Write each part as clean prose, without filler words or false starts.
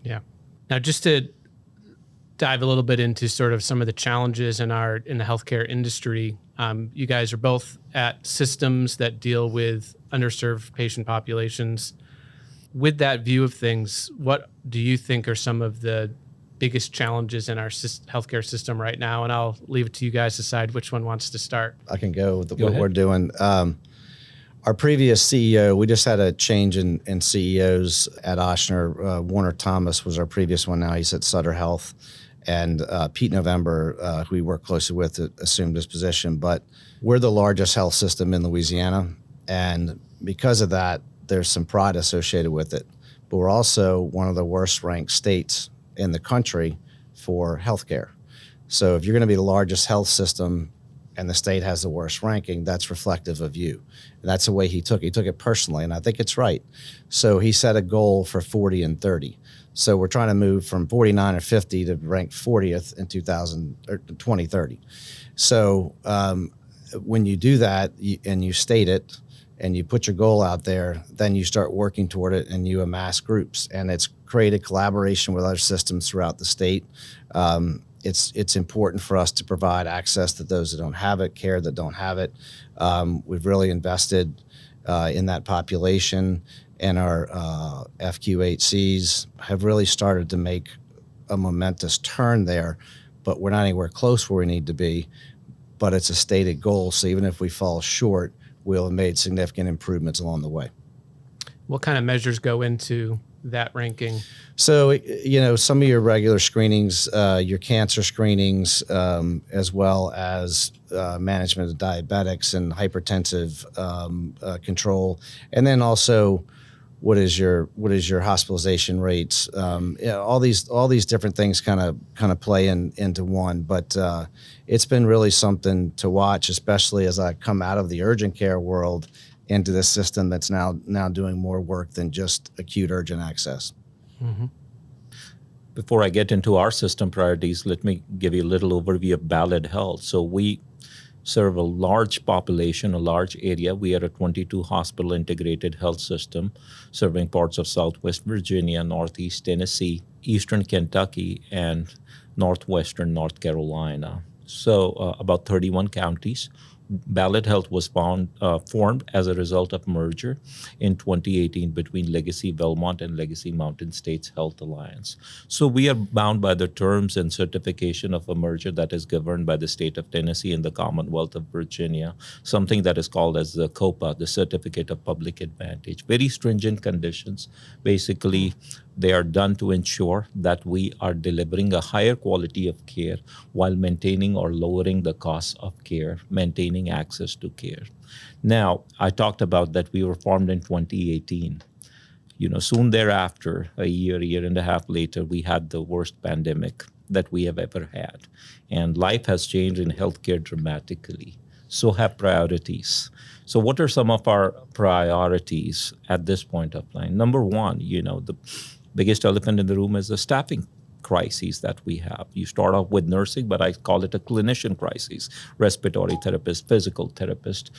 Yeah. Now, just to dive a little bit into sort of some of the challenges in the healthcare industry, you guys are both at systems that deal with underserved patient populations. With that view of things, what do you think are some of the biggest challenges in our healthcare system right now? And I'll leave it to you guys to decide which one wants to start. I can go with what we're doing. Our previous CEO, we just had a change in CEOs at Ochsner. Warner Thomas was our previous one. Now he's at Sutter Health. And Pete November, who we work closely with, assumed his position. But we're the largest health system in Louisiana. And because of that, there's some pride associated with it. But we're also one of the worst ranked states in the country for healthcare. So if you're going to be the largest health system and the state has the worst ranking, that's reflective of you. And that's the way he took it. He took it personally, and I think it's right. So he set a goal for 40 and 30. So we're trying to move from 49 or 50 to rank 40th in 2030. So when you do that and you state it and you put your goal out there, then you start working toward it and you amass groups. And it's created collaboration with other systems throughout the state. It's important for us to provide access to those that don't have it, care that don't have it. We've really invested in that population, and our FQHCs have really started to make a momentous turn there, but we're not anywhere close where we need to be, but it's a stated goal. So even if we fall short, we'll have made significant improvements along the way. What kind of measures go into that ranking? So, some of your regular screenings, your cancer screenings, as well as management of diabetics and hypertensive control, and then also what is your hospitalization rates? All these different things kind of play into one. But it's been really something to watch, especially as I come out of the urgent care world into this system that's now doing more work than just acute urgent access. Mm-hmm. Before I get into our system priorities, let me give you a little overview of Ballad Health. So we serve a large population, a large area. We are a 22 hospital integrated health system serving parts of Southwest Virginia, Northeast Tennessee, Eastern Kentucky, and Northwestern North Carolina. So about 31 counties. Ballad Health was formed as a result of merger in 2018 between Legacy Belmont and Legacy Mountain States Health Alliance. So we are bound by the terms and certification of a merger that is governed by the state of Tennessee and the Commonwealth of Virginia, something that is called as the COPA, the Certificate of Public Advantage. Very stringent conditions. Basically, they are done to ensure that we are delivering a higher quality of care while maintaining or lowering the cost of care, maintaining access to care. Now, I talked about that we were formed in 2018. Soon thereafter, a year and a half later, we had the worst pandemic that we have ever had. And life has changed in healthcare dramatically. So have priorities. So what are some of our priorities at this point of time? Number one, the biggest elephant in the room is the staffing crises that we have. You start off with nursing, but I call it a clinician crisis. Respiratory therapist, physical therapist,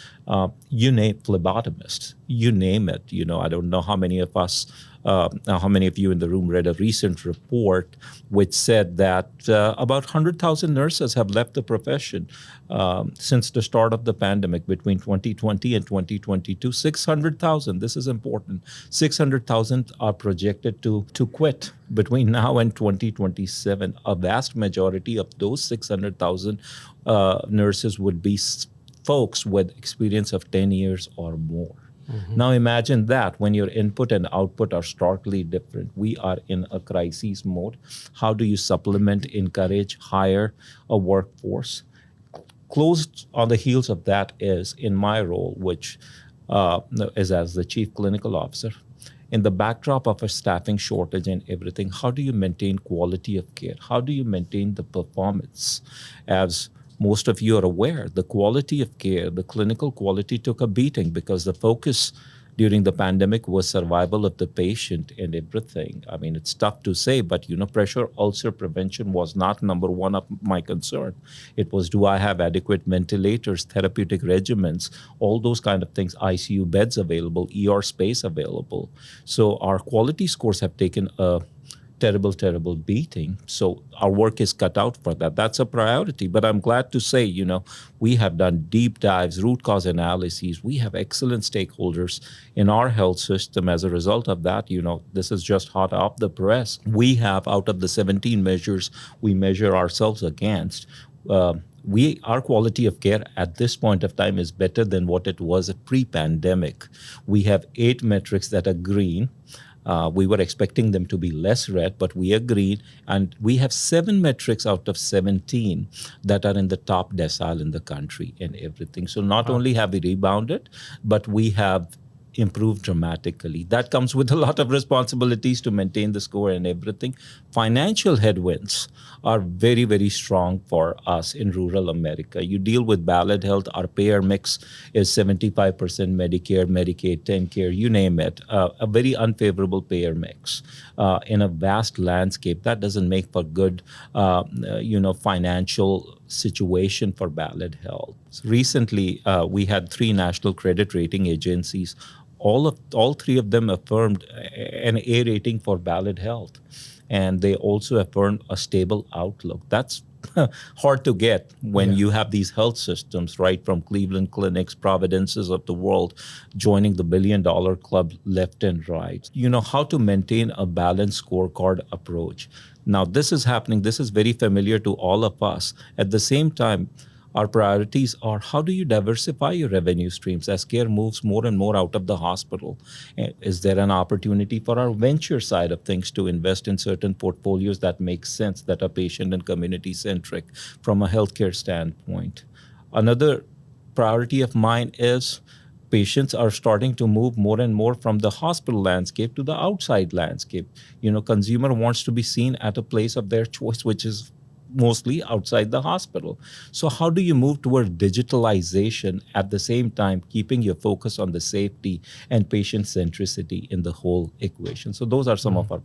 you name phlebotomist, you name it. I don't know how many of us, how many of you in the room read a recent report which said that about 100,000 nurses have left the profession since the start of the pandemic between 2020 and 2022. 600,000, this is important, 600,000 are projected to quit between now and 2027. A vast majority of those 600,000 nurses would be folks with experience of 10 years or more. Mm-hmm. Now imagine that when your input and output are starkly different. We are in a crisis mode. How do you supplement, encourage, hire a workforce? Close on the heels of that is in my role, which is as the Chief Clinical Officer. In the backdrop of a staffing shortage and everything, how do you maintain quality of care? How do you maintain the performance? As most of you are aware, the quality of care, the clinical quality took a beating because the focus during the pandemic was survival of the patient and everything. I mean, it's tough to say, but pressure ulcer prevention was not number one of my concern. It was, do I have adequate ventilators, therapeutic regimens, all those kind of things, ICU beds available, ER space available. So our quality scores have taken a terrible, terrible beating. So our work is cut out for that. That's a priority. But I'm glad to say, we have done deep dives, root cause analyses. We have excellent stakeholders in our health system. As a result of that, this is just hot off the press. We have, out of the 17 measures we measure ourselves against, our quality of care at this point of time is better than what it was pre-pandemic. We have 8 metrics that are green. We were expecting them to be less red, but we agreed. And we have 7 metrics out of 17 that are in the top decile in the country and everything. So not only have we rebounded, but we have improved dramatically. That comes with a lot of responsibilities to maintain the score and everything. Financial headwinds are very, very strong for us in rural America. You deal with Ballad Health. Our payer mix is 75% Medicare, Medicaid, TennCare, you name it. A very unfavorable payer mix in a vast landscape. That doesn't make for good, financial situation for Ballad Health. Recently, we had 3 national credit rating agencies. All 3 of them affirmed an A rating for Ballad Health, and they also affirmed a stable outlook. That's hard to get when you have these health systems, right, from Cleveland Clinics, Providences of the world, joining the $1 billion club left and right. How to maintain a balanced scorecard approach. Now, this is happening. This is very familiar to all of us. At the same time, our priorities are, how do you diversify your revenue streams as care moves more and more out of the hospital? Is there an opportunity for our venture side of things to invest in certain portfolios that make sense, that are patient and community-centric from a healthcare standpoint? Another priority of mine is patients are starting to move more and more from the hospital landscape to the outside landscape. Consumer wants to be seen at a place of their choice, which is mostly outside the hospital. So how do you move toward digitalization at the same time keeping your focus on the safety and patient centricity in the whole equation? So those are some of our